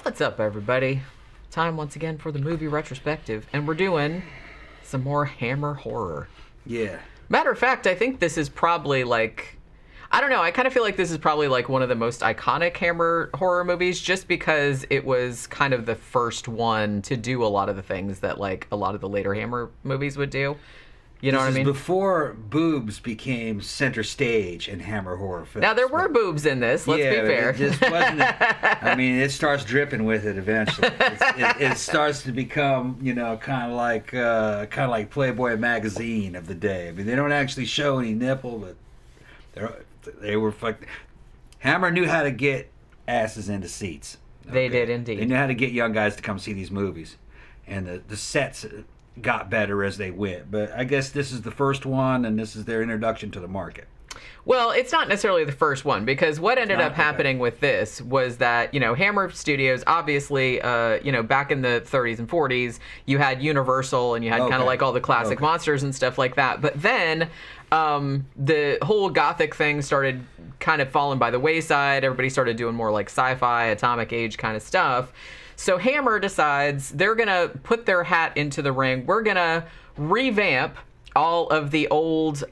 What's up, everybody? Time once again for the movie retrospective, and we're doing some more Hammer horror. Yeah. Matter of fact, I think this is probably I don't know, I kind of feel like this is probably one of the most iconic Hammer horror movies, just because it was kind of the first one to do a lot of the things that a lot of the later Hammer movies would do. You know what I mean? This is before boobs became center stage in Hammer horror films. Now, there were boobs in this, let's be fair. It just wasn't. I mean, it starts dripping with it eventually. It starts to become, kind of like Playboy magazine of the day. I mean, they don't actually show any nipple, but they were fucked. Hammer knew how to get asses into seats. Okay? They did indeed. They knew how to get young guys to come see these movies, and the sets got better as they went. But I guess this is the first one, and this is their introduction to the market. Well, it's not necessarily the first one, because what ended up happening with this was that, Hammer Studios, obviously, back in the 30s and 40s, you had Universal, and you had kind of all the classic monsters and stuff like that. But then the whole Gothic thing started kind of falling by the wayside. Everybody started doing more sci-fi, Atomic Age kind of stuff. So Hammer decides they're going to put their hat into the ring. We're going to revamp all of the old,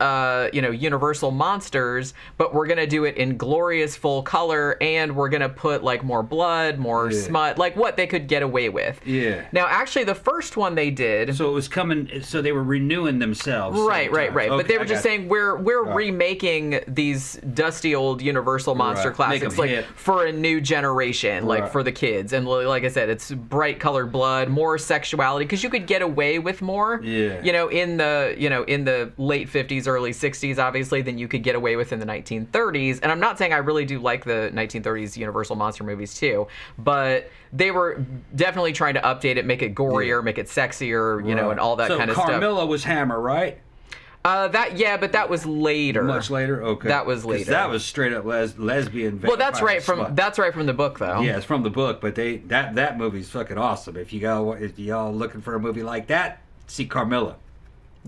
Universal monsters, but we're going to do it in glorious full color, and we're going to put, more blood, more smut, what they could get away with. Yeah. Now, actually, the first one they did... So it was coming... So they were renewing themselves. Right. Okay, but they were just saying, we're remaking these dusty old Universal monster classics, for a new generation, for the kids. And like I said, it's bright colored blood, more sexuality, because you could get away with more, in the late 50s, early 60s, obviously, than you could get away with in the 1930s. And I'm not saying I really do like the 1930s Universal monster movies, too. But they were definitely trying to update it, make it gorier, make it sexier, and all that kind of stuff. So Carmilla was Hammer, right? But that was later. Much later? Okay. That was later. That was straight up lesbian. Well, that's right from the book, though. Yeah, it's from the book, but that movie's fucking awesome. If y'all looking for a movie like that, see Carmilla.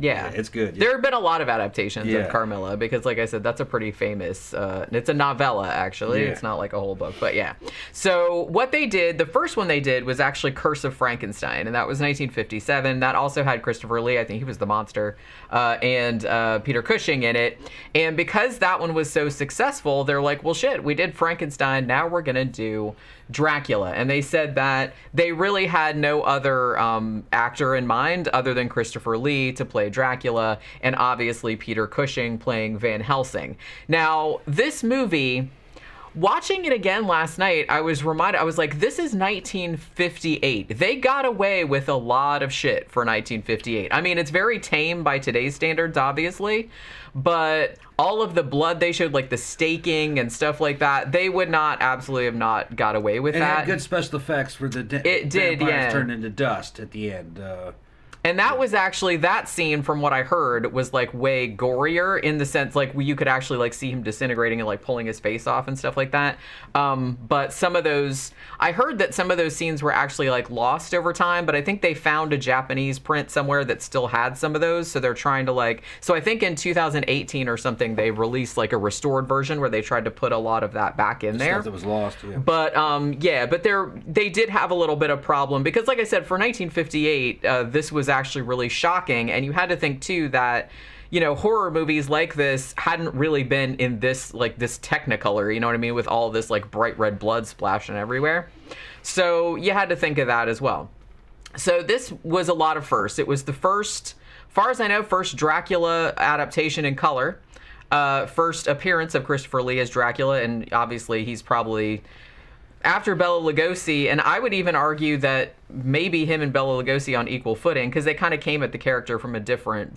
Yeah, it's good. Yeah. There have been a lot of adaptations of Carmilla, because, like I said, that's a pretty famous... it's a novella, actually. Yeah. It's not a whole book, but yeah. So what they did, the first one they did was actually Curse of Frankenstein, and that was 1957. That also had Christopher Lee, I think he was the monster, and Peter Cushing in it. And because that one was so successful, they're like, well, shit, we did Frankenstein, now we're going to do Dracula. And they said that they really had no other actor in mind other than Christopher Lee to play Dracula, and obviously Peter Cushing playing Van Helsing. Now, this movie, watching it again last night, I was reminded, I was like, this is 1958. They got away with a lot of shit for 1958. I mean, it's very tame by today's standards, obviously, but all of the blood they showed, the staking and stuff like that, they would absolutely have not got away with that. It had good special effects for the vampires turned into dust at the end. And that was actually, that scene, from what I heard, was way gorier, in the sense you could actually see him disintegrating and pulling his face off and stuff like that. But some of those, I heard that some of those scenes were actually lost over time, but I think they found a Japanese print somewhere that still had some of those, so they're trying to so I think in 2018 or something they released a restored version where they tried to put a lot of that back in there. Stuff that was lost, yeah. But but they did have a little bit of problem, because like I said, for 1958, this was actually really shocking, and you had to think too that horror movies like this hadn't really been in this this Technicolor, you know what I mean, with all this bright red blood splashing everywhere. So you had to think of that as well. So this was a lot of firsts. It was the first, far as I know, first Dracula adaptation in color, first appearance of Christopher Lee as Dracula, and obviously he's probably, after Bela Lugosi, and I would even argue that maybe him and Bela Lugosi on equal footing, because they kind of came at the character from different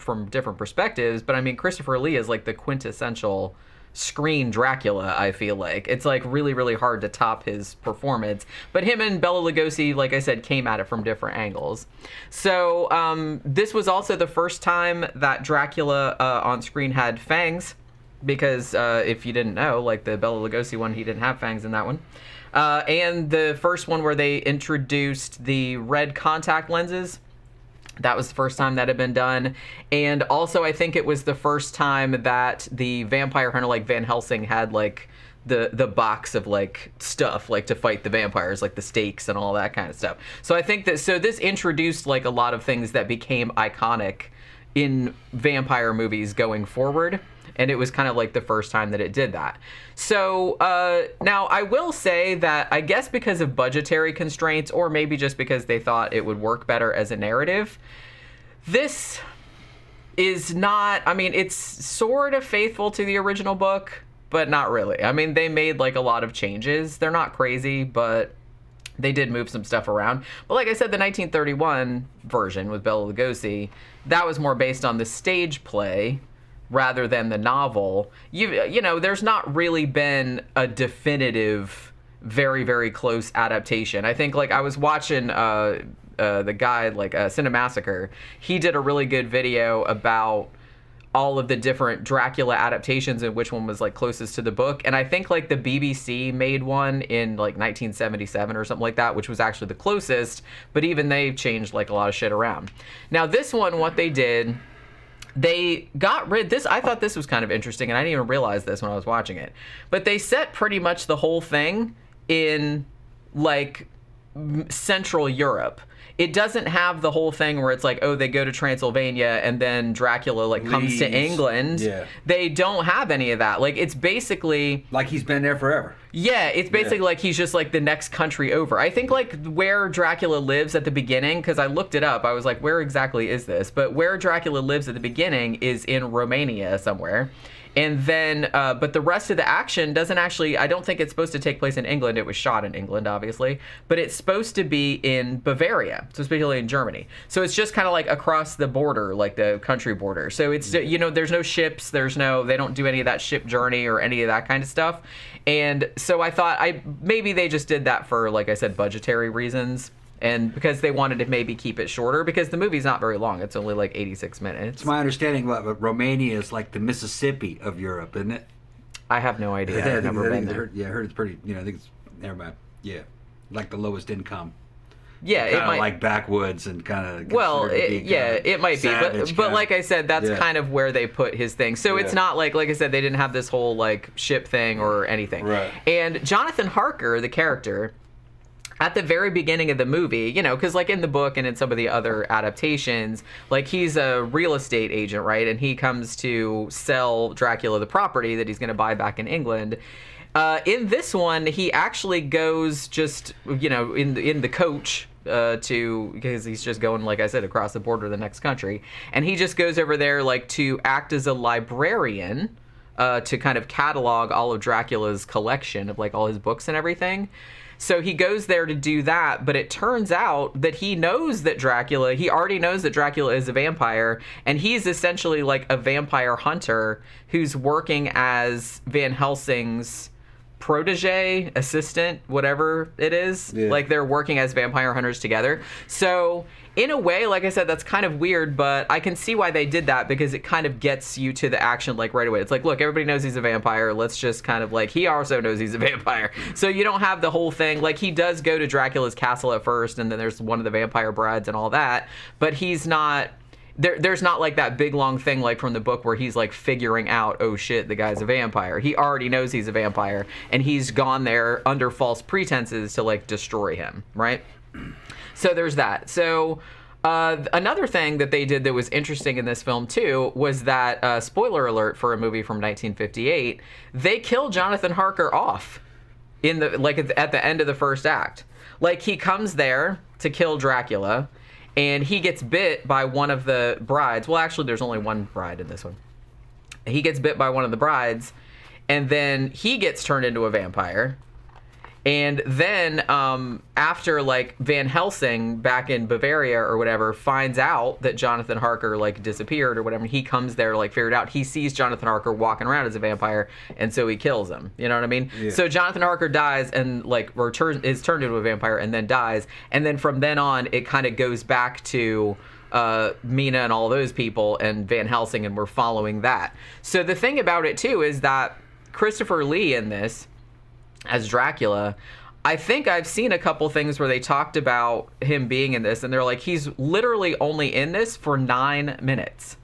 perspectives. But I mean, Christopher Lee is the quintessential screen Dracula, I feel like. It's really, really hard to top his performance. But him and Bela Lugosi, like I said, came at it from different angles. So this was also the first time that Dracula on screen had fangs, because if you didn't know, the Bela Lugosi one, he didn't have fangs in that one. And the first one where they introduced the red contact lenses. That was the first time that had been done. And also, I think it was the first time that the vampire hunter Van Helsing had the box of like stuff like to fight the vampires, like the stakes and all that kind of stuff. So I think that this introduced like a lot of things that became iconic in vampire movies going forward, and it was kind of like the first time that it did that. So now I will say that I guess because of budgetary constraints, or maybe just because they thought it would work better as a narrative, this is not, I mean, it's sort of faithful to the original book, but not really. I mean, they made like a lot of changes. They're not crazy, but they did move some stuff around. But like I said, the 1931 version with Bela Lugosi, that was more based on the stage play rather than the novel. You know, there's not really been a definitive, very, very close adaptation. I think like I was watching the guy like Cinemassacre. He did a really good video about all of the different Dracula adaptations and which one was like closest to the book. And I think like the BBC made one in like 1977 or something like that, which was actually the closest, but even they changed like a lot of shit around. Now this one, what they did, they got rid this. I thought this was kind of interesting, and I didn't even realize this when I was watching it, but they set pretty much the whole thing in like Central Europe. It doesn't have the whole thing where it's like, oh, they go to Transylvania and then Dracula like comes to England. Yeah. They don't have any of that. Like, it's basically like he's been there forever. Yeah, it's basically like he's just like the next country over. I think like where Dracula lives at the beginning, because I looked it up, I was like, where exactly is this? But where Dracula lives at the beginning is in Romania somewhere. And then, but the rest of the action doesn't actually, I don't think it's supposed to take place in England. It was shot in England, obviously. But it's supposed to be in Bavaria, so especially in Germany. So it's just kind of like across the border, like the country border. So it's, you know, there's no ships, they don't do any of that ship journey or any of that kind of stuff. And so I thought maybe they just did that for, like I said, budgetary reasons. And because they wanted to maybe keep it shorter, because the movie's not very long. It's only like 86 minutes. It's my understanding that Romania is like the Mississippi of Europe, isn't it? I have no idea. I've never been there. I heard it's pretty, you know, I think it's, never mind. Yeah, like the lowest income. Yeah, it might, like backwoods and kind of. Well, it might be, but like I said, that's kind of where they put his thing. So it's not like I said, they didn't have this whole like ship thing or anything. Right. And Jonathan Harker, the character, at the very beginning of the movie, you know, because like in the book and in some of the other adaptations, like he's a real estate agent, right? And he comes to sell Dracula the property that he's going to buy back in England. In this one, he actually goes just, you know, in the coach because he's just going, like I said, across the border to the next country. And he just goes over there like to act as a librarian to kind of catalog all of Dracula's collection of like all his books and everything. So he goes there to do that, but it turns out that he already knows that Dracula is a vampire, and he's essentially like a vampire hunter who's working as Van Helsing's protege, assistant, whatever it is. Yeah. Like they're working as vampire hunters together. So in a way, like I said, that's kind of weird, but I can see why they did that, because it kind of gets you to the action like right away. It's like, look, everybody knows he's a vampire. Let's just kind of like, he also knows he's a vampire. So you don't have the whole thing. Like, he does go to Dracula's castle at first, and then there's one of the vampire brides and all that, but he's not... There's not like that big long thing like from the book where he's like figuring out, oh shit, the guy's a vampire. He already knows he's a vampire, and he's gone there under false pretenses to like destroy him, right? So there's that. So another thing that they did that was interesting in this film too was that, spoiler alert for a movie from 1958, they kill Jonathan Harker off in the at the end of the first act. Like, he comes there to kill Dracula, and he gets bit by one of the brides. Well, actually, there's only one bride in this one. He gets bit by one of the brides, and then he gets turned into a vampire. And then after, like, Van Helsing back in Bavaria or whatever finds out that Jonathan Harker, like, disappeared or whatever, he comes there, like, figured out, he sees Jonathan Harker walking around as a vampire, and so he kills him. You know what I mean? Yeah. So Jonathan Harker dies and, like, is turned into a vampire and then dies. And then from then on, it kind of goes back to Mina and all those people and Van Helsing, and we're following that. So the thing about it, too, is that Christopher Lee in this, as Dracula, I think I've seen a couple things where they talked about him being in this, and they're like, he's literally only in this for 9 minutes,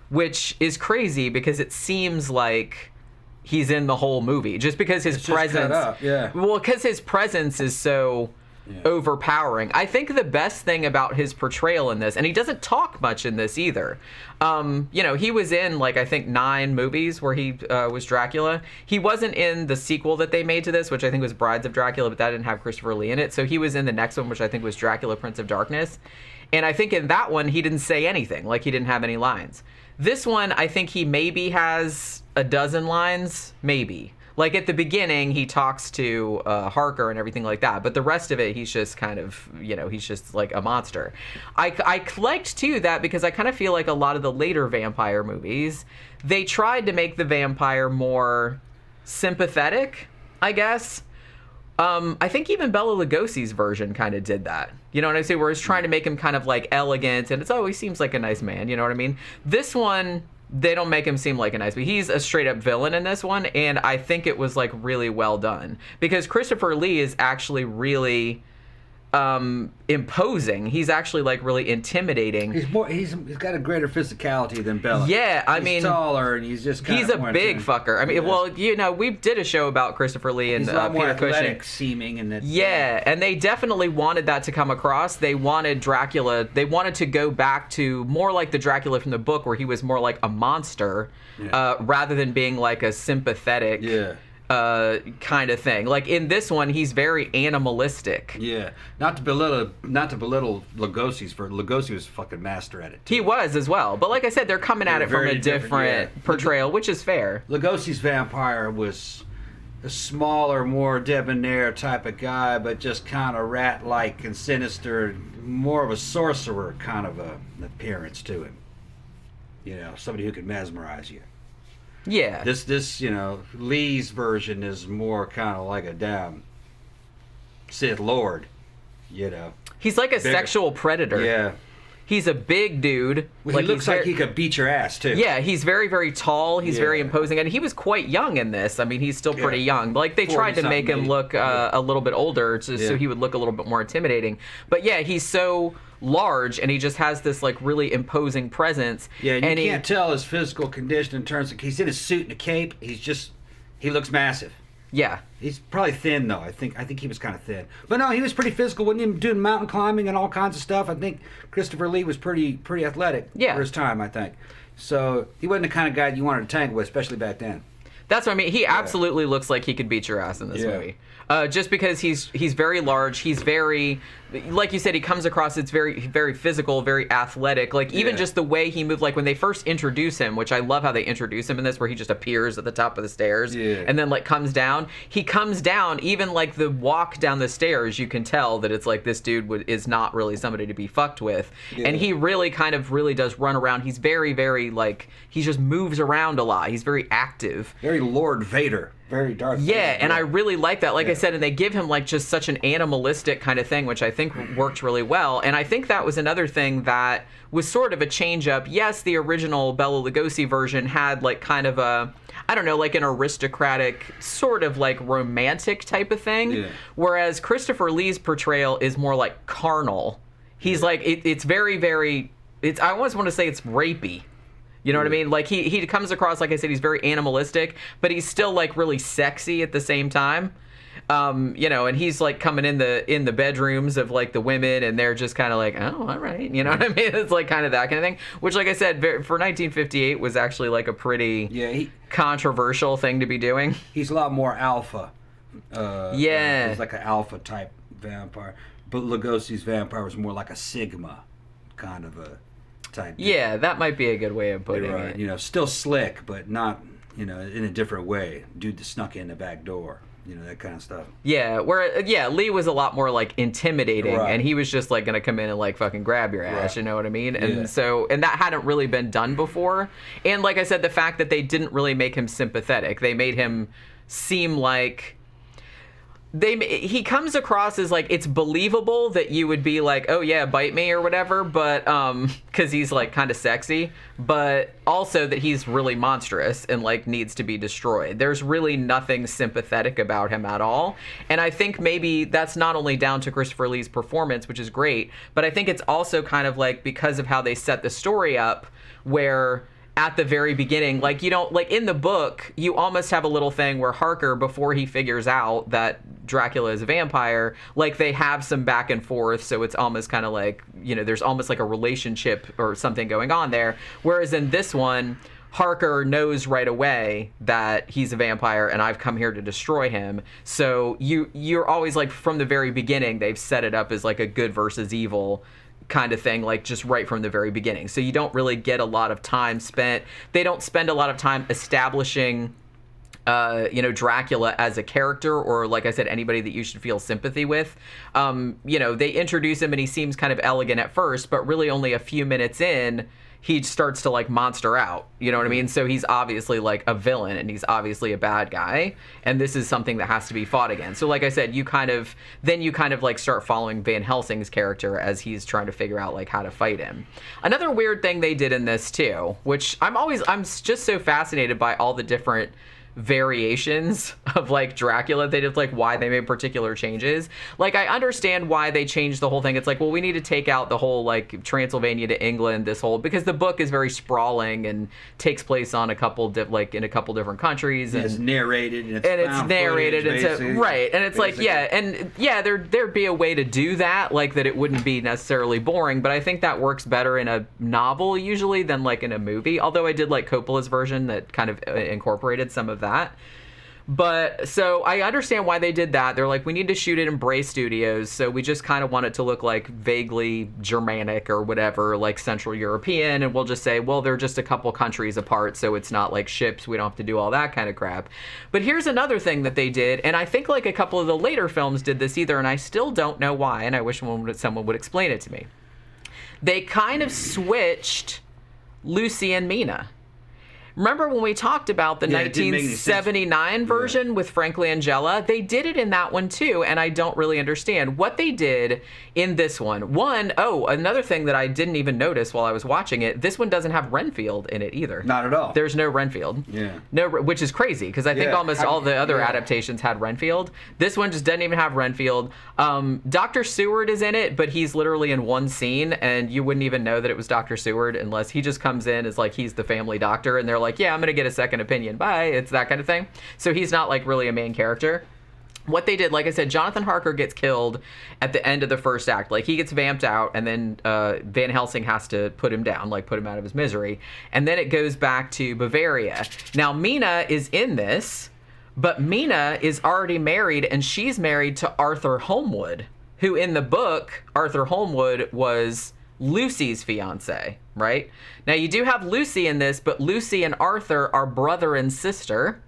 which is crazy because it seems like he's in the whole movie, just because his presence. Well, because his presence is so overpowering. I think the best thing about his portrayal in this, and he doesn't talk much in this either. He was in I think 9 movies where he was Dracula. He wasn't in the sequel that they made to this, which I think was Brides of Dracula, but that didn't have Christopher Lee in it. So he was in the next one, which I think was Dracula, Prince of Darkness. And I think in that one, he didn't say anything. He didn't have any lines. This one, I think he maybe has a dozen lines, maybe. At the beginning, he talks to Harker and everything like that, but the rest of it, he's just kind of, he's just a monster. I liked, too, that because I kind of feel like a lot of the later vampire movies, they tried to make the vampire more sympathetic, I guess. I think even Bela Lugosi's version kind of did that. You know what I'm saying? Where it's trying to make him kind of elegant, and he seems like a nice man, you know what I mean? This one, they don't make him seem like a nice man. He's a straight up villain in this one, and I think it was really well done. Because Christopher Lee is actually really imposing. He's actually really intimidating. He's got a greater physicality than Bela. Yeah, he's taller, and he's just he's a big fucker. I mean, we did a show about Christopher Lee and he's a lot more Peter Cushing seeming, and and they definitely wanted that to come across. They wanted Dracula. They wanted to go back to more like the Dracula from the book, where he was more like a monster, rather than being a sympathetic. Kind of thing. In this one, he's very animalistic. Yeah, not to belittle Lugosi's, for Lugosi was a fucking master at it too. He was as well, but like I said, they're coming at it from a different portrayal, which is fair. Lugosi's vampire was a smaller, more debonair type of guy, but just kind of rat-like and sinister, more of a sorcerer kind of an appearance to him. Somebody who could mesmerize you. Yeah. This Lee's version is more kind of like a damn Sith Lord, He's like a sexual predator. Yeah. He's a big dude. Well, he looks like he could beat your ass, too. Yeah, he's very, very tall. He's very imposing. And he was quite young in this. I mean, he's still pretty young. They tried to make him look a little bit older so he would look a little bit more intimidating. But yeah, he's so large, and he just has this really imposing presence. Yeah, and you can't tell his physical condition in terms of he's in a suit and a cape. He looks massive. Yeah. He's probably thin, though. I think he was kind of thin. But no, he was pretty physical. Wasn't he doing mountain climbing and all kinds of stuff? I think Christopher Lee was pretty athletic for his time, I think. So he wasn't the kind of guy you wanted to tank with, especially back then. That's what I mean. He absolutely looks like he could beat your ass in this movie. Just because he's very large. He's very, like you said, he comes across, it's very, very physical, very athletic. Even just the way he moved, when they first introduce him, which I love how they introduce him in this, where he just appears at the top of the stairs and then comes down. He comes down, even the walk down the stairs, you can tell that it's this dude is not really somebody to be fucked with. And he really really does run around. He's very, very he just moves around a lot. He's very active. Very Lord Vader. Very Darth Vader. Yeah, and I really like that. I said, and they give him just such an animalistic kind of thing, which I think worked really well. And I think that was another thing that was sort of a change up. Yes, the original Bela Lugosi version had kind of a, I don't know, an aristocratic sort of romantic type of thing. Yeah. Whereas Christopher Lee's portrayal is more carnal. He's it's very, very, I almost want to say it's rapey. You know what I mean? He comes across, like I said, he's very animalistic, but he's still really sexy at the same time. And he's coming in the bedrooms of the women, and they're just kind of oh, all right. You know what I mean? It's kind of that kind of thing, which, like I said, for 1958 was actually a pretty controversial thing to be doing. He's a lot more alpha. He's an alpha type vampire. But Lugosi's vampire was more like a Sigma kind of a type. Yeah, that might be a good way of putting it. Still slick, but not, in a different way. Dude that snuck in the back door. That kind of stuff. Yeah, Lee was a lot more intimidating, and he was just gonna come in and fucking grab your ass, you know what I mean? And and that hadn't really been done before. And like I said, the fact that they didn't really make him sympathetic, they made him seem like he comes across as it's believable that you would be oh yeah, bite me or whatever, but because he's kind of sexy, but also that he's really monstrous and needs to be destroyed. There's really nothing sympathetic about him at all. And I think maybe that's not only down to Christopher Lee's performance, which is great, but I think it's also kind of because of how they set the story up, where at the very beginning. Like, you don't, like, in the book, you almost have a little thing where Harker, before he figures out that Dracula is a vampire, like, they have some back and forth, so it's almost kind of like, you know, there's almost like a relationship or something going on there. Whereas in this one, Harker knows right away that he's a vampire and I've come here to destroy him. So you're always, like, from the very beginning, they've set it up as like a good versus evil kind of thing, like, just right from the very beginning. So you don't really get a lot of time spent. They don't spend a lot of time establishing Dracula as a character, or, like I said, anybody that you should feel sympathy with. They introduce him and he seems kind of elegant at first, but really only a few minutes in, he starts to, like, monster out. You know what I mean? So he's obviously, like, a villain, and he's obviously a bad guy, and this is something that has to be fought against. So, like I said, you kind of like start following Van Helsing's character as he's trying to figure out, like, how to fight him. Another weird thing they did in this too, which I'm just so fascinated by all the different variations of, like, Dracula. They did, like, why they made particular changes. Like, I understand why they changed the whole thing. It's like, well, we need to take out the whole, like, Transylvania to England, because the book is very sprawling and takes place on in a couple different countries, and it's narrated and right, and it's basically. There'd be a way to do that, like, that it wouldn't be necessarily boring, but I think that works better in a novel usually than, like, in a movie, although I did like Coppola's version that kind of incorporated some of that. But so I understand why they did that. They're like, we need to shoot it in Bray Studios, so we just kind of want it to look like vaguely Germanic or whatever, like Central European, and we'll just say, well, they're just a couple countries apart, so it's not like ships, we don't have to do all that kind of crap. But here's another thing that they did, and I think, like, a couple of the later films did this either, and I still don't know why, and I wish someone would explain it to me. They kind of switched Lucy and Mina. Remember when we talked about the 1979 version with Frank Langella? They did it in that one too, and I don't really understand what they did in this one. Another thing that I didn't even notice while I was watching it, this one doesn't have Renfield in it either. Not at all. There's no Renfield. Yeah. No, which is crazy, because I think almost all the other adaptations had Renfield. This one just doesn't even have Renfield. Dr. Seward is in it, but he's literally in one scene, and you wouldn't even know that it was Dr. Seward unless he just comes in as, like, he's the family doctor, and they're like, yeah, I'm gonna get a second opinion, bye. It's that kind of thing. So he's not, like, really a main character. What they did, like I said, Jonathan Harker gets killed at the end of the first act. Like, he gets vamped out, and then Van Helsing has to put him down, like, put him out of his misery. And then it goes back to Bavaria. Now, Mina is in this, but Mina is already married, and she's married to Arthur Holmwood, who in the book, Arthur Holmwood was Lucy's fiance, right? Now, you do have Lucy in this, but Lucy and Arthur are brother and sister,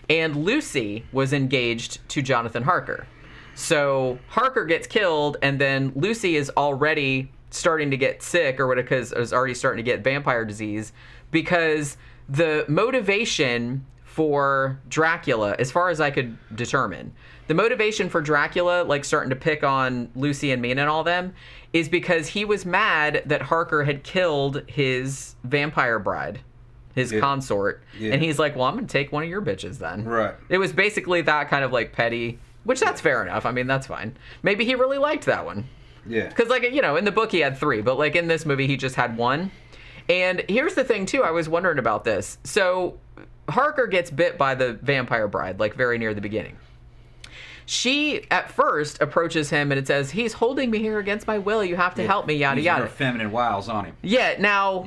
and Lucy was engaged to Jonathan Harker. So Harker gets killed, and then Lucy is already starting to get sick, or what, because is already starting to get vampire disease, because the motivation for Dracula, as far as I could determine, the motivation for Dracula, like, starting to pick on Lucy and Mina and all them, is because he was mad that Harker had killed his vampire bride, his consort. Yeah. And he's like, well, I'm going to take one of your bitches then. Right. It was basically that kind of, like, petty, which that's fair enough. I mean, that's fine. Maybe he really liked that one. Yeah. Because, like, you know, in the book he had 3, but, like, in this movie he just had 1. And here's the thing, too. I was wondering about this. So Harker gets bit by the vampire bride, like, very near the beginning. She, at first, approaches him and it says, he's holding me here against my will. You have to help me, yada, yada. Her feminine wiles on him. Yeah, now,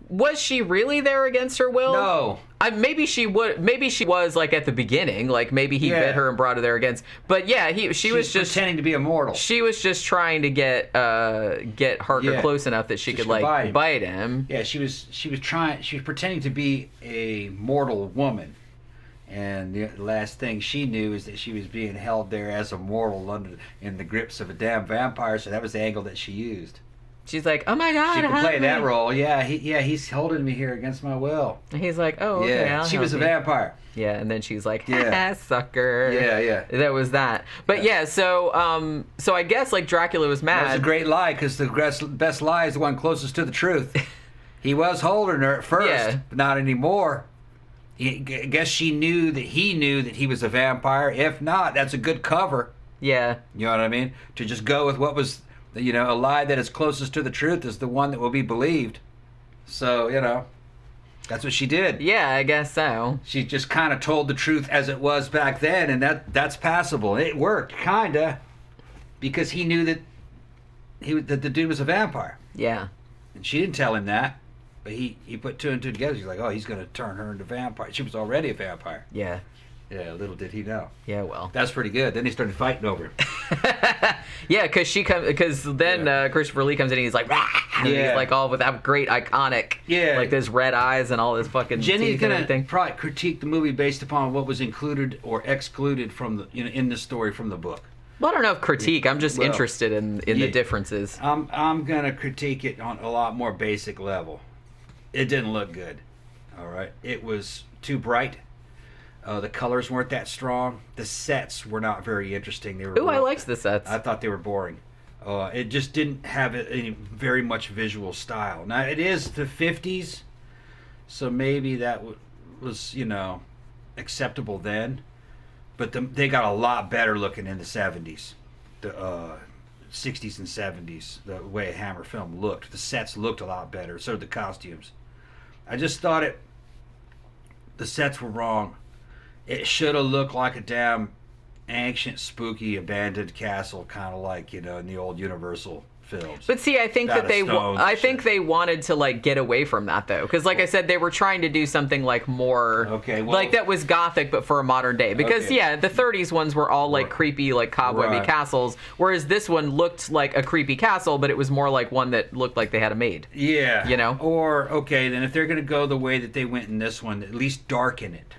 was she really there against her will? No. Maybe she was, like, at the beginning. Like, maybe he bit her and brought her there against. But, yeah, she was just pretending to be immortal. She was just trying to get Harker close enough that she could, like, bite him. Yeah, she was pretending to be a mortal woman. And the last thing she knew is that she was being held there as a mortal in the grips of a damn vampire. So that was the angle that she used. She's like, oh my God, she could play that role. Yeah, he's holding me here against my will. And he's like, oh, okay, yeah, she was a vampire. Yeah, and then she's like, sucker. Yeah. That was that. But yeah, so I guess, like, Dracula was mad. That was a great lie, because the best lie is the one closest to the truth. He was holding her at first, but not anymore. I guess he knew that he was a vampire. If not, that's a good cover. Yeah. You know what I mean? To just go with what was, you know, a lie that is closest to the truth is the one that will be believed. So, you know. That's what she did. Yeah, I guess so. She just kind of told the truth as it was back then, and that's passable. It worked, kind of, because he knew that that the dude was a vampire. Yeah. And she didn't tell him that, but he put two and two together. He's like, oh, he's going to turn her into a vampire. She was already a vampire. Yeah. Yeah, little did he know. Yeah, well. That's pretty good. Then they started fighting over it. Yeah, because then Christopher Lee comes in and he's like, rah! And he's like all with that great iconic, like those red eyes and all this fucking Jenny's teeth and everything. probably critique the movie based upon what was included or excluded from the in the story from the book. Well, I don't know if critique. I'm just interested in the differences. I'm gonna critique it on a lot more basic level. It didn't look good. All right, it was too bright. The colors weren't that strong. The sets were not very interesting. They were. I liked the sets. I thought they were boring. It just didn't have any very much visual style. Now it is the 50s, so maybe that was acceptable then. But they got a lot better looking in the 70s, the 60s and 70s. The way a Hammer film looked, the sets looked a lot better. So did the costumes. I just thought the sets were wrong. It should have looked like a damn ancient, spooky, abandoned castle, kind of like in the old Universal films. But see, I think that they wanted to like get away from that though, because like I said, they were trying to do something like more like that was gothic, but for a modern day. Because the 30s ones were all like creepy, like cobwebby castles, whereas this one looked like a creepy castle, but it was more like one that looked like they had a maid. Yeah, Or then if they're gonna go the way that they went in this one, at least darken it.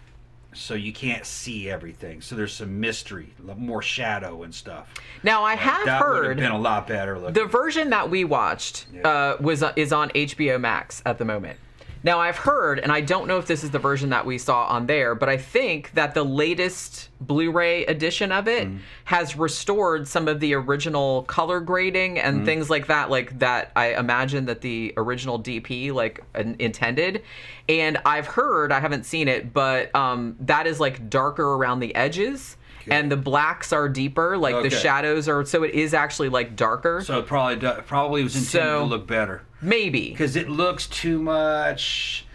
So you can't see everything. So there's some mystery, more shadow and stuff. Now I have that heard would have been a lot better looking. The version that we watched is on HBO Max at the moment. Now I've heard, and I don't know if this is the version that we saw on there, but I think that the latest Blu-ray edition of it has restored some of the original color grading and things like that I imagine that the original DP intended. And I've heard, I haven't seen it, but that is like darker around the edges. Okay. And the blacks are deeper, the shadows are, so it is actually like darker. So it probably was intended to look better. Maybe. Because it looks too much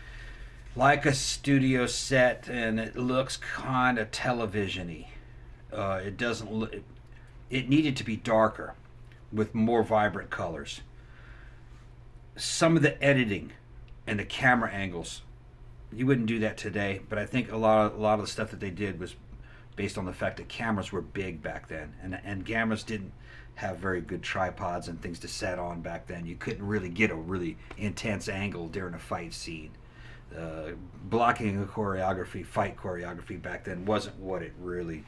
like a studio set, and it looks kind of television-y. It doesn't look... It needed to be darker with more vibrant colors. Some of the editing and the camera angles, you wouldn't do that today, but I think a lot of the stuff that they did was based on the fact that cameras were big back then, and cameras didn't have very good tripods and things to set on back then. You couldn't really get a really intense angle during a fight scene. Blocking a fight choreography back then wasn't what it really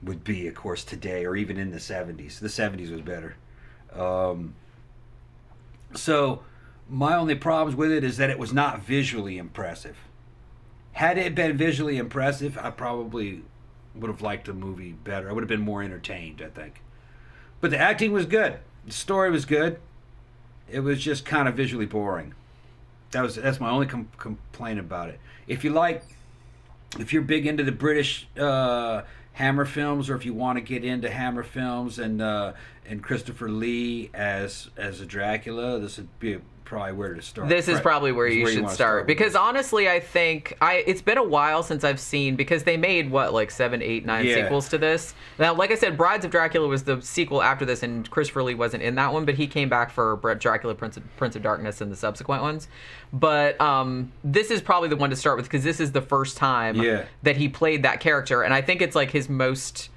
would be, of course, today, or even in the 70s. The 70s was better. So my only problems with it is that it was not visually impressive. Had it been visually impressive, I probably would have liked the movie better. I would have been more entertained, I think. But the acting was good. The story was good. It was just kind of visually boring. That's my only complaint about it. If you're big into the British Hammer films, or if you want to get into Hammer films and Christopher Lee as a Dracula, this would be probably where to start. This is probably where you should start, because honestly, I think it's been a while since I've seen, because they made 7, 8, 9 sequels to this. Now, like I said, Brides of Dracula was the sequel after this, and Christopher Lee wasn't in that one, but he came back for Dracula, Prince of Darkness, and the subsequent ones. But this is probably the one to start with, because this is the first time that he played that character, and I think it's like his most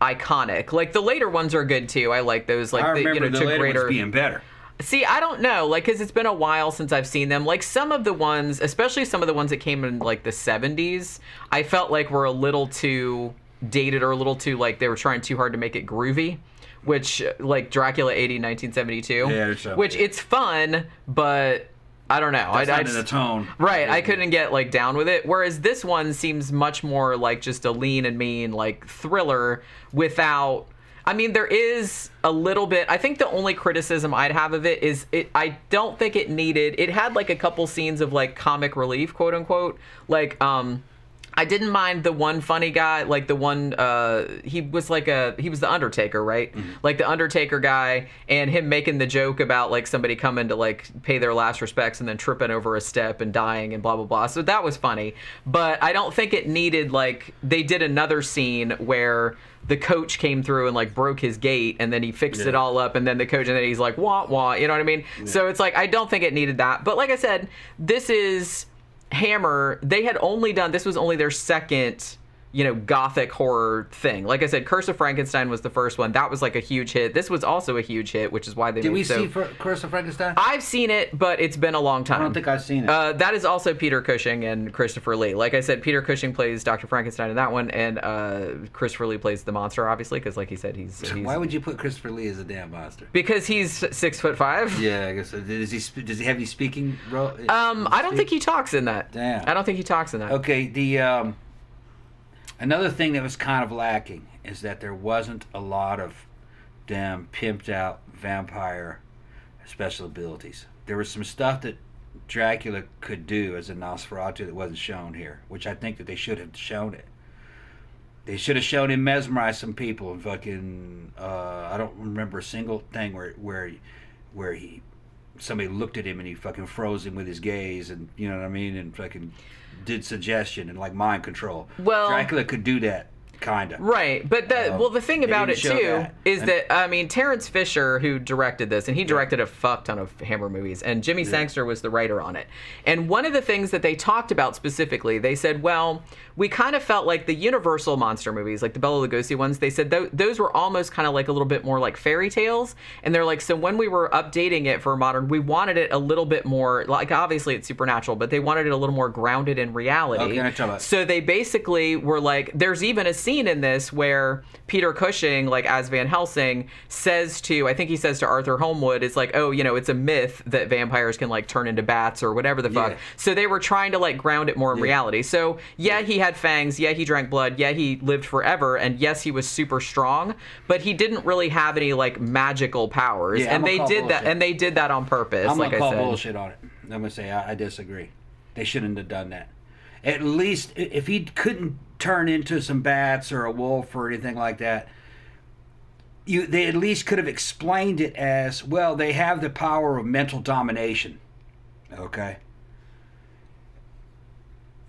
iconic. Like the later ones are good too. I like those. Like I remember the later ones being better. See, I don't know, because it's been a while since I've seen them. Like, some of the ones, especially some of the ones that came in, the 70s, I felt like were a little too dated, or a little too, they were trying too hard to make it groovy, which, Dracula 80, 1972, which it's fun, but I don't know. That's not in the tone. Right, I couldn't get, down with it, whereas this one seems much more like just a lean and mean, thriller without... I mean, there is a little bit. I think the only criticism I'd have of it is I don't think it needed. It had a couple scenes of comic relief, quote unquote. I didn't mind the one funny guy, like the one, he was the Undertaker, right? Mm-hmm. Like the Undertaker guy, and him making the joke about like somebody coming to like pay their last respects and then tripping over a step and dying and blah, blah, blah. So that was funny. But I don't think it needed, like, they did another scene where the coach came through and like broke his gate and then he fixed it all up, and then the coach, and then he's like, wah, wah, you know what I mean? Yeah. So it's like, I don't think it needed that. But like I said, this is Hammer. They had only done, this was only their second, you know, gothic horror thing. Like I said, Curse of Frankenstein was the first one. That was like a huge hit. This was also a huge hit, which is why they Did we see Curse of Frankenstein? I've seen it, but it's been a long time. I don't think I've seen it. That is also Peter Cushing and Christopher Lee. Like I said, Peter Cushing plays Dr. Frankenstein in that one, and Christopher Lee plays the monster, obviously, because like he said, he's Why would you put Christopher Lee as a damn monster? Because he's 6'5". Yeah, I guess. Does he have any speaking role? I don't think he talks in that. Damn. I don't think he talks in that. Okay, the another thing that was kind of lacking is that there wasn't a lot of damn pimped out vampire special abilities. There was some stuff that Dracula could do as a Nosferatu that wasn't shown here, which I think that they should have shown it. They should have shown him mesmerize some people and fucking I don't remember a single thing where he somebody looked at him and he fucking froze him with his gaze, and you know what I mean, and fucking did suggestion and like mind control. Well, Dracula could do that, kind of. Right, but the thing about it too is that I mean, Terrence Fisher, who directed this, and he directed a fuck ton of Hammer movies, and Jimmy Sangster was the writer on it. And one of the things that they talked about specifically, they said, well, we kind of felt like the Universal monster movies, like the Bela Lugosi ones, they said those were almost kind of like a little bit more like fairy tales. And they're like, so when we were updating it for modern, we wanted it a little bit more, like obviously it's supernatural, but they wanted it a little more grounded in reality. Okay, so they basically were like, there's even a scene in this where Peter Cushing, like as Van Helsing, says to, I think he says to Arthur Holmwood, it's like, oh, you know, it's a myth that vampires can like turn into bats or whatever the fuck. So they were trying to like ground it more in reality. So he had fangs, he drank blood, he lived forever, and yes, he was super strong, but he didn't really have any like magical powers. And they did that on purpose. I'm gonna call bullshit on it. I'm gonna say I disagree. They shouldn't have done that. At least if he couldn't turn into some bats or a wolf or anything like that, they at least could have explained it as, well, they have the power of mental domination. Okay?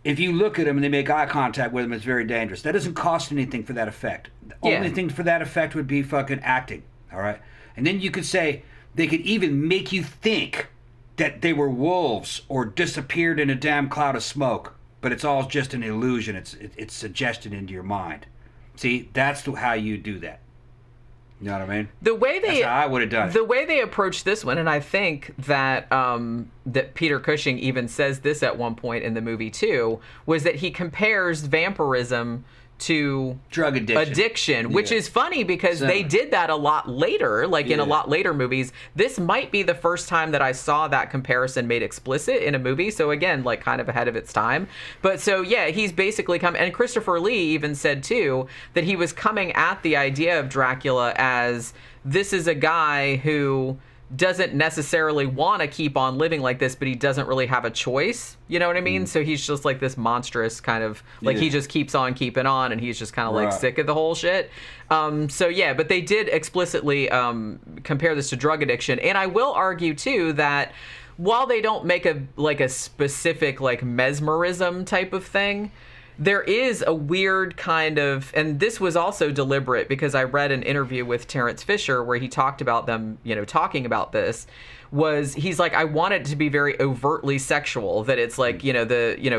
If you look at them and they make eye contact with them, it's very dangerous. That doesn't cost anything for that effect. The only thing for that effect would be fucking acting. All right? And then you could say they could even make you think that they were wolves or disappeared in a damn cloud of smoke. But it's all just an illusion. It's suggested into your mind. See, that's how you do that. You know what I mean? That's how I would have done it. The way they approached this one, and I think that that Peter Cushing even says this at one point in the movie too, was that he compares vampirism to drug addiction, which is funny because they did that a lot later, like in a lot later movies. This might be the first time that I saw that comparison made explicit in a movie. So again, like kind of ahead of its time. But so he's basically come, and Christopher Lee even said too that he was coming at the idea of Dracula as this is a guy who doesn't necessarily want to keep on living like this, but he doesn't really have a choice. You know what I mean? So he's just like this monstrous kind of, like he just keeps on keeping on, and he's just kind of like sick of the whole shit. But they did explicitly compare this to drug addiction. And I will argue too that while they don't make a specific like mesmerism type of thing, there is a weird kind of, and this was also deliberate because I read an interview with Terrence Fisher where he talked about them, talking about this, he's like, I want it to be very overtly sexual, that it's like,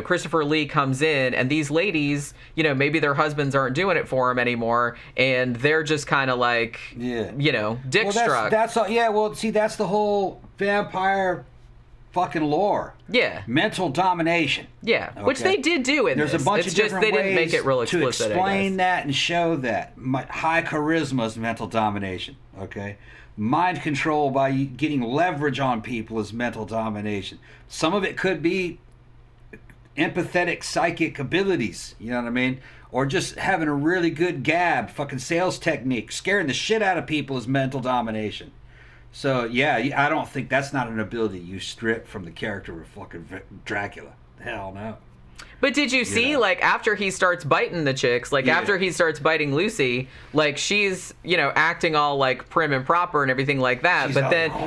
Christopher Lee comes in and these ladies, maybe their husbands aren't doing it for them anymore, and they're just kind of like, dick struck. That's all, that's the whole vampire fucking lore. Yeah. Mental domination. Yeah. Okay. Which they did do in this. There's a bunch of different ways didn't make it real explicit, to explain that and show that. High charisma is mental domination. Okay. Mind control by getting leverage on people is mental domination. Some of it could be empathetic psychic abilities. You know what I mean? Or just having a really good gab, fucking sales technique. Scaring the shit out of people is mental domination. So, I don't think that's not an ability you strip from the character of fucking Dracula. Hell no. But did you see, like, after he starts biting the chicks, like, after he starts biting Lucy, like, she's, you know, acting all, like, prim and proper and everything like that. She's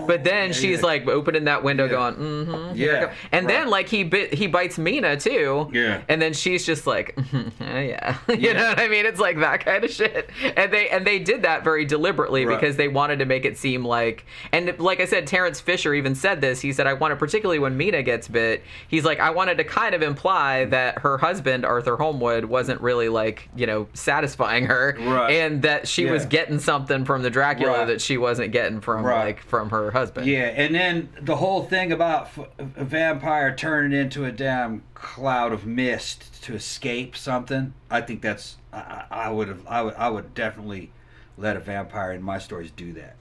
but then she's, like, opening that window going, mm-hmm. Yeah. And then, like, he bites Mina, too. Yeah. And then she's just like, yeah. You know what I mean? It's like that kind of shit. And they did that very deliberately because they wanted to make it seem like, and like I said, Terrence Fisher even said this. He said, I wanted, particularly when Mina gets bit, he's like, I wanted to kind of imply that her husband, Arthur Holmwood, wasn't really, like, you know, satisfying her. Right. And that she was getting something from the Dracula that she wasn't getting from, like, from her husband. Yeah, and then the whole thing about a vampire turning into a damn cloud of mist to escape something, I think that's, I would definitely let a vampire in my stories do that.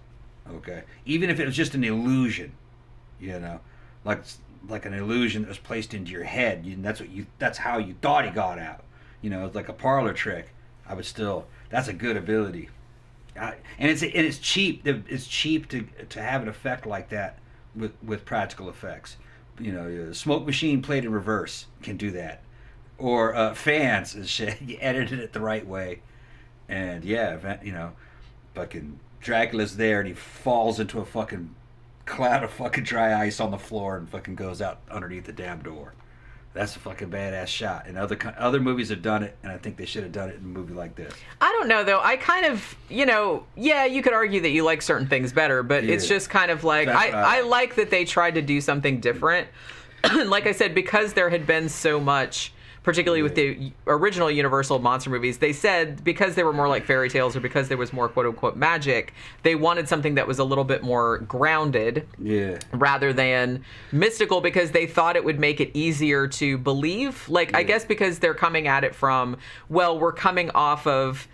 Okay, even if it was just an illusion, you know, like an illusion that was placed into your head. That's how you thought he got out. You know, it's like a parlor trick. I would still. That's a good ability, and it's cheap. It's cheap to have an effect like that with practical effects. You know, the smoke machine played in reverse can do that, or fans and shit. You edited it the right way, and you know, fucking Dracula's there and he falls into a fucking cloud of fucking dry ice on the floor and fucking goes out underneath the damn door. That's a fucking badass shot. And other movies have done it, and I think they should have done it in a movie like this. I don't know, though. I kind of, you know, you could argue that you like certain things better, but it's just kind of like, I like that they tried to do something different. Like I said, because there had been so much, particularly with the original Universal monster movies, they said because they were more like fairy tales or because there was more quote-unquote magic, they wanted something that was a little bit more grounded rather than mystical because they thought it would make it easier to believe. Like, I guess because they're coming at it from, well, we're coming off of,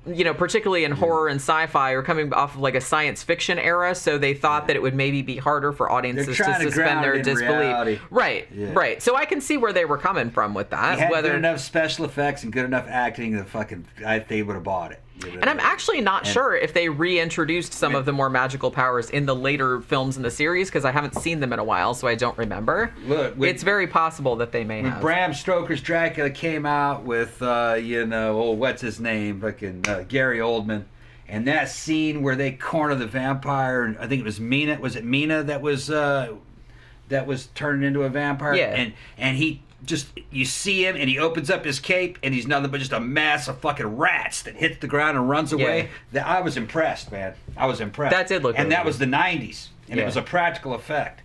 you know, particularly in horror and sci-fi, or coming off of like a science fiction era, so they thought that it would maybe be harder for audiences to suspend their disbelief. Right. So I can see where they were coming from with that. Had good enough special effects and good enough acting that they would have bought it. And I'm actually not sure if they reintroduced some of the more magical powers in the later films in the series, because I haven't seen them in a while, so I don't remember. Look, it's very possible that they may have. When Bram Stoker's Dracula came out with, what's his name? Fucking Gary Oldman. And that scene where they corner the vampire, and I think it was Mina. Was it Mina that was turning into a vampire? Yeah. And he just, you see him and he opens up his cape and he's nothing but just a mass of fucking rats that hits the ground and runs away. I was impressed, man. I was impressed. That did look And really that was the 90s. And it was a practical effect.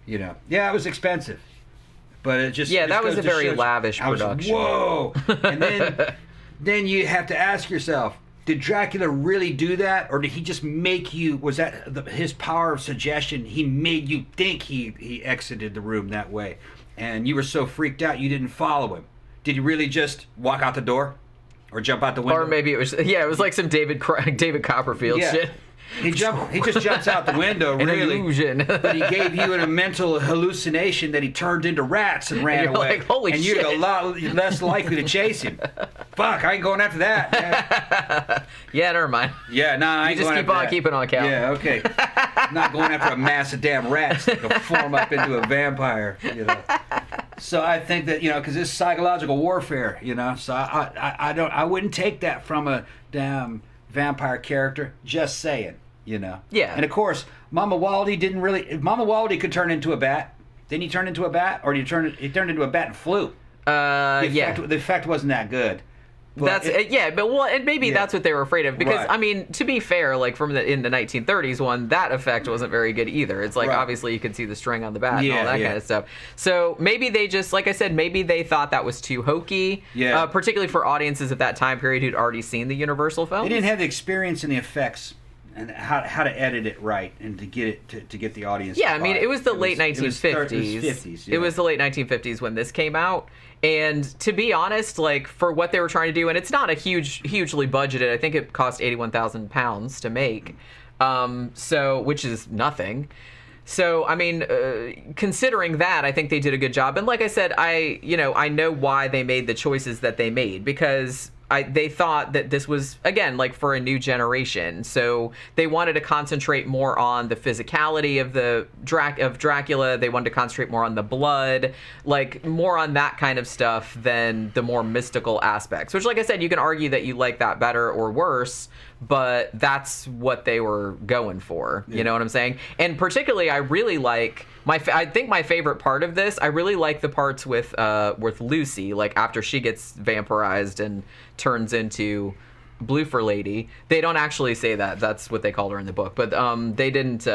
You know. Yeah, it was expensive. But it just... Yeah, that was a very lavish production. Whoa! And then you have to ask yourself, did Dracula really do that? Or did he just make you... Was that his power of suggestion? He made you think he exited the room that way. And you were so freaked out you didn't follow him. Did he really just walk out the door? Or jump out the window? Or maybe it was like some David Copperfield shit. He just jumps out the window, An really. illusion. But he gave you a mental hallucination that he turned into rats and ran away. Like, holy and shit. you're a lot less likely to chase him. Fuck, I ain't going after that, man. Yeah, never mind. Yeah, nah, I ain't just going keep after on that. keeping on count. Yeah, okay. I'm not going after a mass of damn rats that can form up into a vampire, you know. So I think that, you know, because it's psychological warfare, you know. So I wouldn't take that from a damn vampire character. Just saying. You know. Yeah. And of course, Mama Waldy didn't really. If Mama Waldy could turn into a bat, didn't he turn into a bat, or he turned into a bat and flew? The effect wasn't that good. But maybe that's what they were afraid of, because I mean, to be fair, like in the 1930s one, that effect wasn't very good either. It's like obviously you could see the string on the bat and all that kind of stuff. So maybe they just, like I said, maybe they thought that was too hokey, particularly for audiences of that time period who'd already seen the Universal films. They didn't have the experience in the effects and how to edit it right and to get it to get the audience. Yeah, I mean, it was the late 1950s. It was 50s. It was the late 1950s when this came out. And to be honest, like, for what they were trying to do, and it's not a hugely budgeted. I think it cost £81,000 to make, which is nothing. So, I mean, considering that, I think they did a good job. And like I said, I know why they made the choices that they made, because they thought that this was, again, like for a new generation. So they wanted to concentrate more on the physicality of Dracula. They wanted to concentrate more on the blood, like more on that kind of stuff than the more mystical aspects, which, like I said, you can argue that you like that better or worse, but that's what they were going for. You know what I'm saying? And particularly, I really like I think my favorite part of this, I really like the parts with Lucy, like after she gets vampirized and turns into Bloofer Lady. They don't actually say that. That's what they called her in the book, but they didn't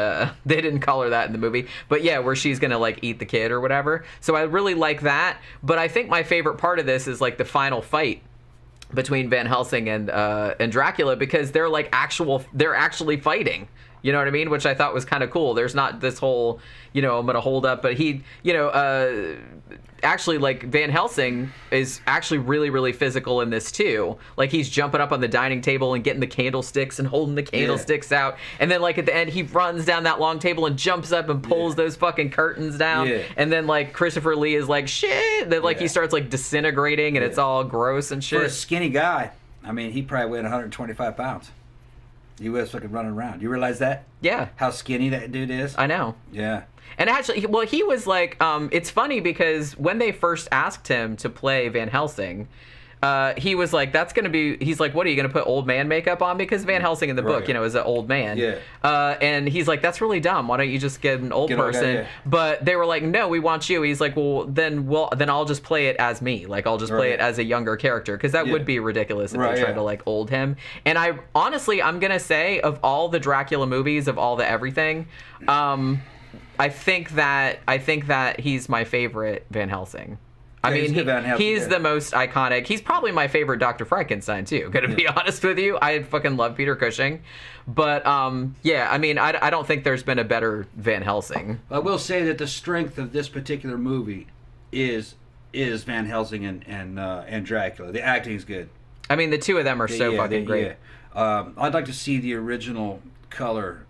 call her that in the movie. But yeah, where she's gonna like eat the kid or whatever. So I really like that. But I think my favorite part of this is like the final fight between Van Helsing and Dracula, because they're actually fighting. You know what I mean? Which I thought was kind of cool. There's not this whole, I'm going to hold up, but actually, like, Van Helsing is actually really, really physical in this too. Like, he's jumping up on the dining table and getting the candlesticks and holding the candlesticks out. And then, like, at the end, he runs down that long table and jumps up and pulls those fucking curtains down. Yeah. And then, like, Christopher Lee is like, shit. Then, like, he starts, like, disintegrating and it's all gross and shit. For a skinny guy, I mean, he probably weighed 125 pounds. He was fucking running around. You realize that? Yeah. How skinny that dude is? I know. Yeah. And actually, well, he was like, it's funny because when they first asked him to play Van Helsing, he was like, he's like, what, are you going to put old man makeup on? Because Van Helsing in the book, is an old man. Yeah. And he's like, that's really dumb. Why don't you just get an old person? Yeah. But they were like, no, we want you. He's like, well, then I'll just play it as me. Like, I'll just play it as a younger character. Because that would be ridiculous if they tried to, like, old him. And I'm going to say, of all the Dracula movies, of all the everything, I think that he's my favorite Van Helsing. I mean, he's the most iconic. He's probably my favorite Dr. Frankenstein, too, gonna be honest with you. I fucking love Peter Cushing. But, yeah, I mean, I don't think there's been a better Van Helsing. I will say that the strength of this particular movie is Van Helsing and Dracula. The acting's good. I mean, the two of them are so fucking great. Yeah. I'd like to see the original color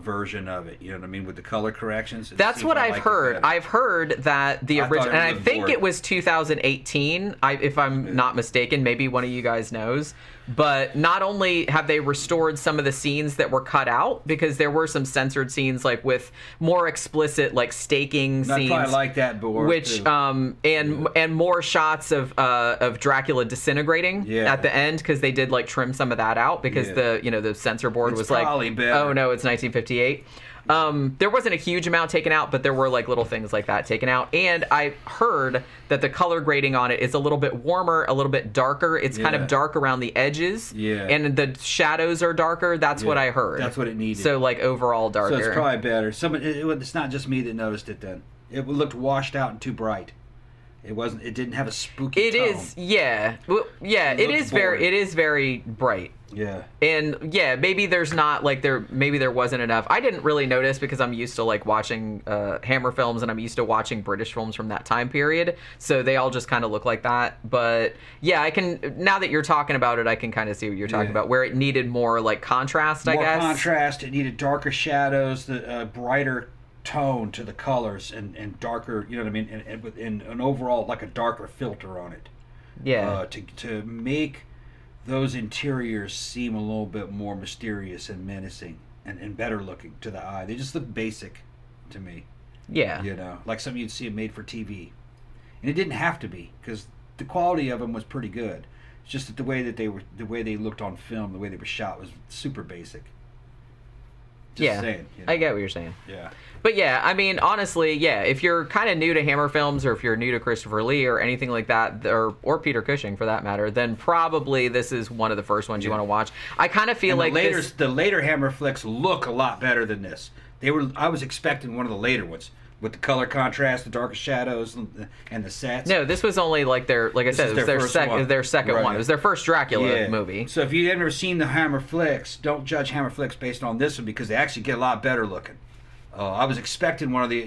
version of it, you know what I mean, with the color corrections. That's what I've heard. I've heard that the original, and I think it was 2018, if I'm not mistaken. Maybe one of you guys knows. But not only have they restored some of the scenes that were cut out, because there were some censored scenes, like with more explicit, like staking scenes. I like that, which and more shots of Dracula disintegrating at the end, because they did like trim some of that out because the censor board was like, oh no, it's 1958. There wasn't a huge amount taken out, but there were like little things like that taken out. And I heard that the color grading on it is a little bit warmer, a little bit darker. It's kind of dark around the edges. Yeah. And the shadows are darker. That's what I heard. That's what it needed. So like overall darker. So it's probably better. It's not just me that noticed it then. It looked washed out and too bright. It didn't have a spooky tone. It is, yeah. Well, yeah, it is very bright. Yeah. And yeah, maybe there's not like maybe there wasn't enough. I didn't really notice because I'm used to like watching Hammer films, and I'm used to watching British films from that time period. So they all just kind of look like that. But yeah, I can, now that you're talking about it, I can kind of see what you're talking about, where it needed more like contrast, I guess. More contrast. It needed darker shadows, the brighter tone to the colors, and darker, you know what I mean, and an overall like a darker filter on it. Yeah. To make those interiors seem a little bit more mysterious and menacing and better looking to the eye. They just look basic to me. Yeah. You know, like something you'd see made for TV. And it didn't have to be, because the quality of them was pretty good. It's just that the way they looked on film, the way they were shot was super basic. Just saying, you know? I get what you're saying. Yeah. But yeah, I mean, honestly, yeah, if you're kind of new to Hammer films, or if you're new to Christopher Lee or anything like that, or Peter Cushing for that matter, then probably this is one of the first ones you want to watch. I kind of feel like the later Hammer flicks look a lot better than this. I was expecting one of the later ones with the color contrast, the darker shadows, and the sets. No, this was only like their second one. It was their first Dracula movie. So if you've never seen the Hammer flicks, don't judge Hammer flicks based on this one, because they actually get a lot better looking. I was expecting one of the,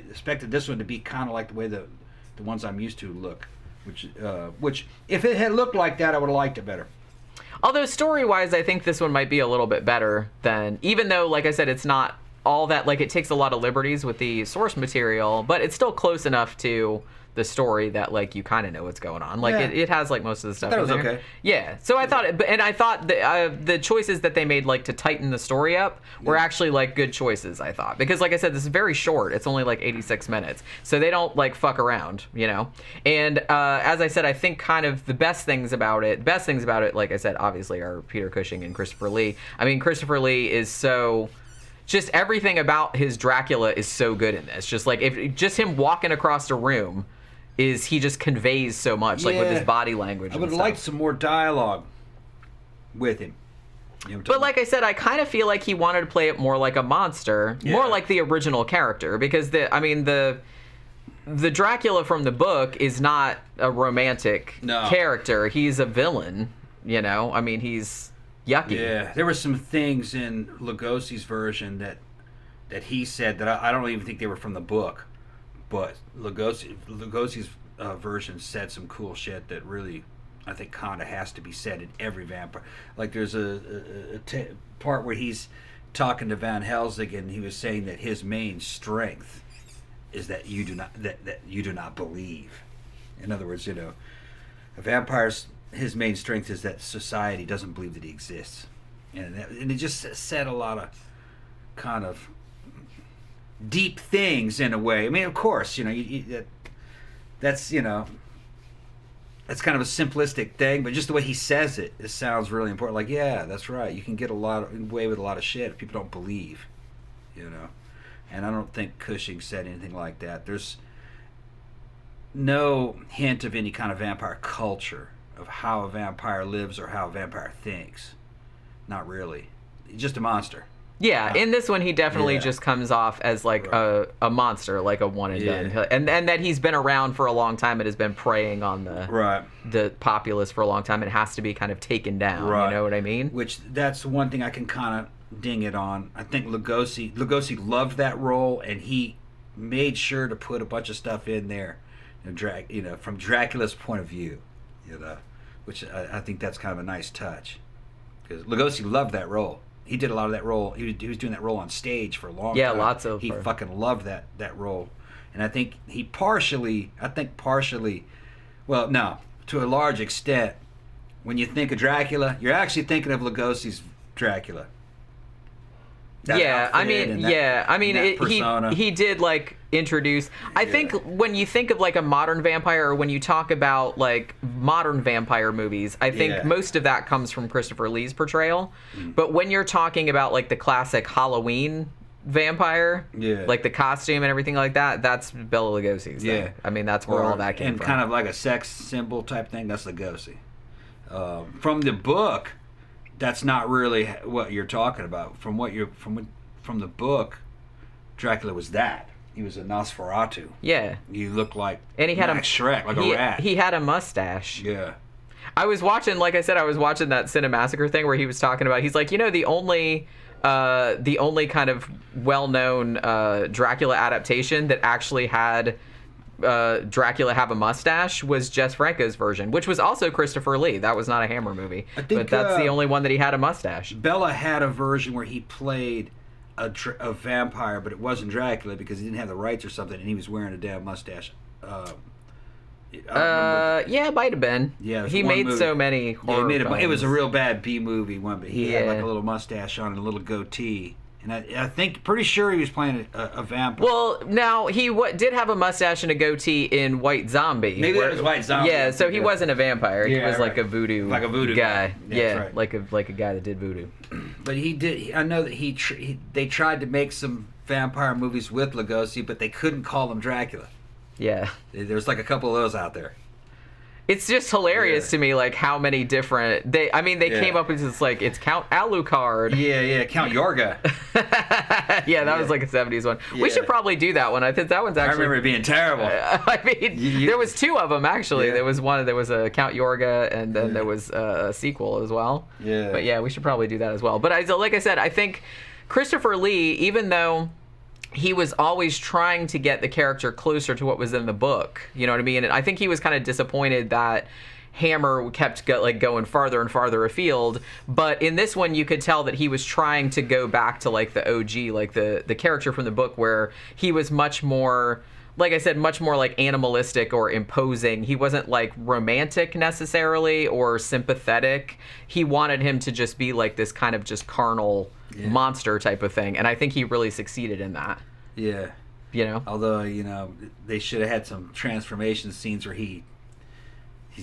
expected this one to be kind of like the way the ones I'm used to look, which if it had looked like that, I would have liked it better. Although story-wise, I think this one might be a little bit better than, even though, like I said, it's not all that, like, it takes a lot of liberties with the source material, but it's still close enough to the story that like you kind of know what's going on. Like it has like most of the stuff. That was in there. okay. Yeah. So I thought, and I thought the choices that they made like to tighten the story up were actually like good choices. I thought because like I said, this is very short. It's only like 86 minutes, so they don't like fuck around, you know. And as I said, I think kind of the best things about it, like I said, obviously are Peter Cushing and Christopher Lee. I mean, Christopher Lee is so. Just everything about his Dracula is so good in this. Just like if just him walking across a room. He just conveys so much, like with his body language. I would have liked some more dialogue with him. You know, but like I said, I kind of feel like he wanted to play it more like a monster, more like the original character, because the Dracula from the book is not a romantic character. He's a villain, you know? I mean, he's yucky. Yeah, there were some things in Lugosi's version that he said that I don't even think they were from the book. But Lugosi's version said some cool shit that really, I think, kind of has to be said in every vampire. Like there's a part where he's talking to Van Helsing, and he was saying that his main strength is that you do not believe. In other words, you know, a vampire's his main strength is that society doesn't believe that he exists, and it just said a lot of kind of deep things in a way. I mean, of course, you know, that's you know, that's kind of a simplistic thing, but just the way he says it sounds really important. Like, yeah, that's right. You can get away with a lot of shit if people don't believe, you know. And I don't think Cushing said anything like that. There's no hint of any kind of vampire culture of how a vampire lives or how a vampire thinks. Not really. He's just a monster. Yeah, in this one he definitely just comes off as like a monster, like a one and done, and that he's been around for a long time and has been preying on the populace for a long time and has to be kind of taken down. You know what I mean? Which that's one thing I can kind of ding it on. I think Lugosi loved that role, and he made sure to put a bunch of stuff in there, you know, from Dracula's point of view, you know, which I think that's kind of a nice touch because Lugosi loved that role. He did a lot of that role. He was doing that role on stage for a long time. Yeah, lots of. He fucking loved that role, and I think he partially, well, no, to a large extent, when you think of Dracula, you're actually thinking of Lugosi's Dracula. I mean, he did like introduce. I think when you think of like a modern vampire, or when you talk about like modern vampire movies, I think most of that comes from Christopher Lee's portrayal. But when you're talking about like the classic Halloween vampire, like the costume and everything like that, that's Bela Lugosi's. Yeah, I mean that's where all that came from. And kind of like a sex symbol type thing. That's Lugosi. From the book. That's not really what you're talking about. From the book, Dracula was that. He was a Nosferatu. Yeah. You look like and he had Shrek, like a rat. He had a mustache. Yeah. I was watching, like I said, I was watching that Cinemassacre thing where he was talking about. He's like, you know, the only kind of well-known Dracula adaptation that actually had Dracula have a mustache was Jess Franco's version, which was also Christopher Lee. That was not a Hammer movie, but that's the only one that he had a mustache. Bela had a version where he played a vampire, but it wasn't Dracula because he didn't have the rights or something, and he was wearing a damn mustache. Yeah, it might have been. Yeah, he made movie. So many horror films. It was a real bad B movie one, but he had like a little mustache on and a little goatee. And I think, pretty sure he was playing a vampire. Well, now, he did have a mustache and a goatee in White Zombie. Maybe that was White Zombie. Yeah, so he wasn't a vampire. He was like a voodoo guy. Yeah, like a guy that did voodoo. But he did. I know that they tried to make some vampire movies with Lugosi, but they couldn't call him Dracula. Yeah. There's like a couple of those out there. It's just hilarious to me, like how many different they came up with this, like it's Count Alucard. Yeah, Count Yorga. That was like a 70s one. Yeah. We should probably do that one. I think that one's actually. I remember it being terrible. I mean, there was two of them actually. Yeah. There was a Count Yorga, and then there was a sequel as well. Yeah. But yeah, we should probably do that as well. But like I said, I think Christopher Lee, even though he was always trying to get the character closer to what was in the book. You know what I mean? And I think he was kind of disappointed that Hammer kept going farther and farther afield. But in this one, you could tell that he was trying to go back to like the OG, like the character from the book, where he was much more like I said, much more like animalistic or imposing. He wasn't like romantic necessarily or sympathetic. He wanted him to just be like this kind of just carnal monster type of thing. And I think he really succeeded in that. Yeah. You know? Although, you know, they should have had some transformation scenes where he's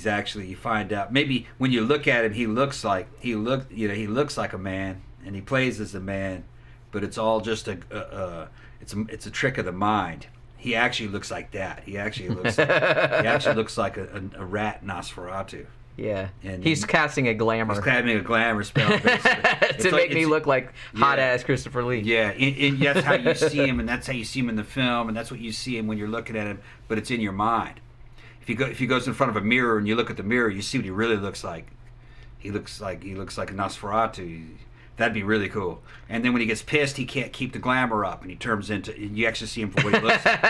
actually, you find out, maybe when you look at him, he looks like a man and he plays as a man, but it's all just it's a trick of the mind. He actually looks like that. He actually looks like a rat Nosferatu. Yeah. And he's casting a glamour. He's casting a glamour spell, basically. to make me look like hot-ass Christopher Lee. Yeah, and that's how you see him, and that's how you see him in the film, and that's what you see him when you're looking at him, but it's in your mind. If he goes in front of a mirror and you look at the mirror, you see what he really looks like. He looks like a Nosferatu. That'd be really cool. And then when he gets pissed, he can't keep the glamour up, and he turns into. And you actually see him for what he looks like.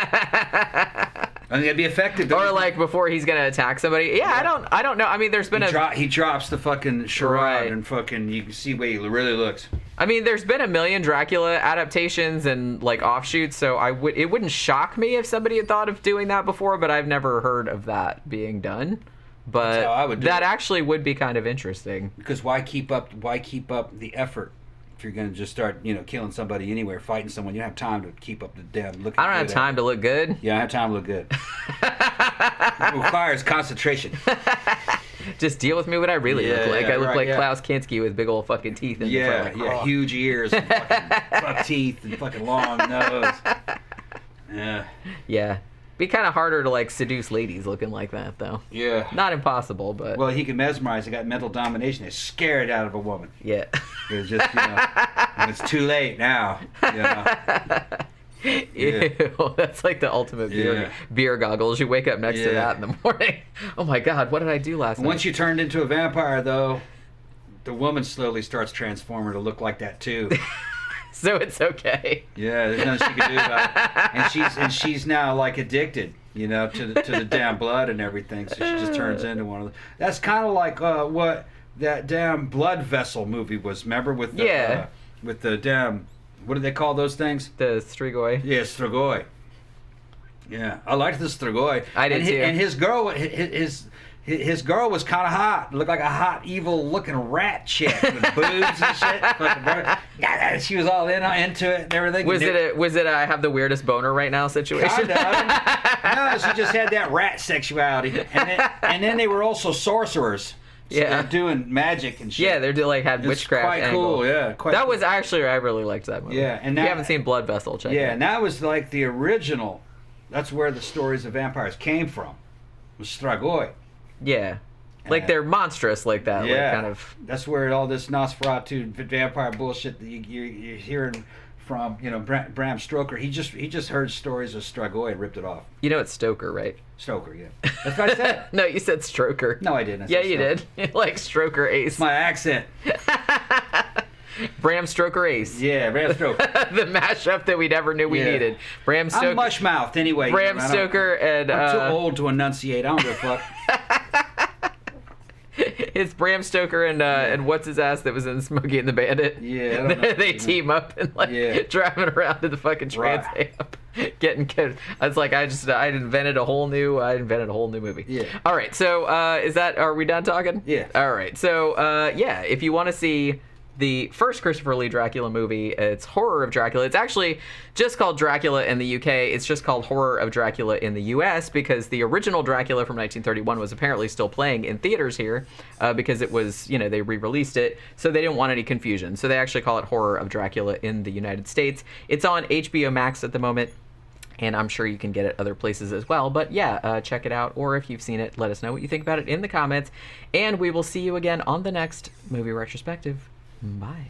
I think that'd be effective. Or like before he's gonna attack somebody. Yeah. I don't know. I mean, there's been he drops the fucking charade and fucking you can see the way he really looks. I mean, there's been a million Dracula adaptations and like offshoots, so it wouldn't shock me if somebody had thought of doing that before, but I've never heard of that being done. But that's how I would do that it. actually would be kind of interesting. Because why keep up the effort if you're going to just start, killing somebody anywhere, fighting someone? You don't have time to keep up the damn looking. I don't have time to look good. Yeah, I have time to look good. It requires concentration. Just deal with me what I really look like. I look like Klaus Kinski with big old fucking teeth. And huge ears and fucking buck teeth and fucking long nose. Yeah. Yeah. Be kind of harder to like seduce ladies looking like that, though. Yeah. Not impossible, but. Well, he can mesmerize. He got mental domination. They scare it out of a woman. Yeah. It's just and it's too late now. Ew, that's like the ultimate beer goggles. You wake up next to that in the morning. Oh my God, what did I do last night? Once you turned into a vampire, though, the woman slowly starts transforming to look like that too. So it's okay. Yeah, there's nothing she can do about it. And she's now like addicted, to the damn blood and everything. So she just turns into one of the. That's kind of like what that damn blood vessel movie was. Remember with the damn. What do they call those things? The strigoi. Yeah, strigoi. Yeah, I liked the strigoi. I did too. And his girl, his girl was kind of hot. Looked like a hot, evil-looking rat chick with boobs and shit. She was all into it and everything. Was it I have the weirdest boner right now situation? Kind of. No, she just had that rat sexuality. And then they were also sorcerers. So they're doing magic and shit. Yeah, they're had witchcraft. Quite angle. Cool, yeah. That was actually, I really liked that movie. Yeah, and if you haven't seen Blood Vessel, check it out. Yeah, and that was like the original. That's where the stories of vampires came from. Was Strigoi. Yeah, like they're monstrous like that. Yeah, like kind of. That's where all this Nosferatu vampire bullshit that you're hearing from, Bram Stoker. He just heard stories of Strigoi and ripped it off. It's Stoker, right? Stoker, yeah. That's what I said. No, you said Stroker. No, I didn't. Yeah, you did. Like Stroker Ace. It's my accent. Bram Stoker Ace. Yeah, Bram Stoker. The mashup that we never knew we needed. Bram Stoker. I'm mush-mouthed anyway. Bram Stoker and... I'm too old to enunciate. I don't give a fuck. It's Bram Stoker and what's his ass that was in Smokey and the Bandit. Yeah, I don't know. They team up and driving around in the fucking Trans Am, getting kids. It's like I invented a whole new movie. Yeah. All right. So are we done talking? Yeah. All right. So if you want to see the first Christopher Lee Dracula movie, it's Horror of Dracula. It's actually just called Dracula in the UK. It's just called Horror of Dracula in the US because the original Dracula from 1931 was apparently still playing in theaters here because it was, they re-released it, so they didn't want any confusion. So they actually call it Horror of Dracula in the United States. It's on HBO Max at the moment, and I'm sure you can get it other places as well. But check it out, or if you've seen it, let us know what you think about it in the comments, and we will see you again on the next movie retrospective. Bye.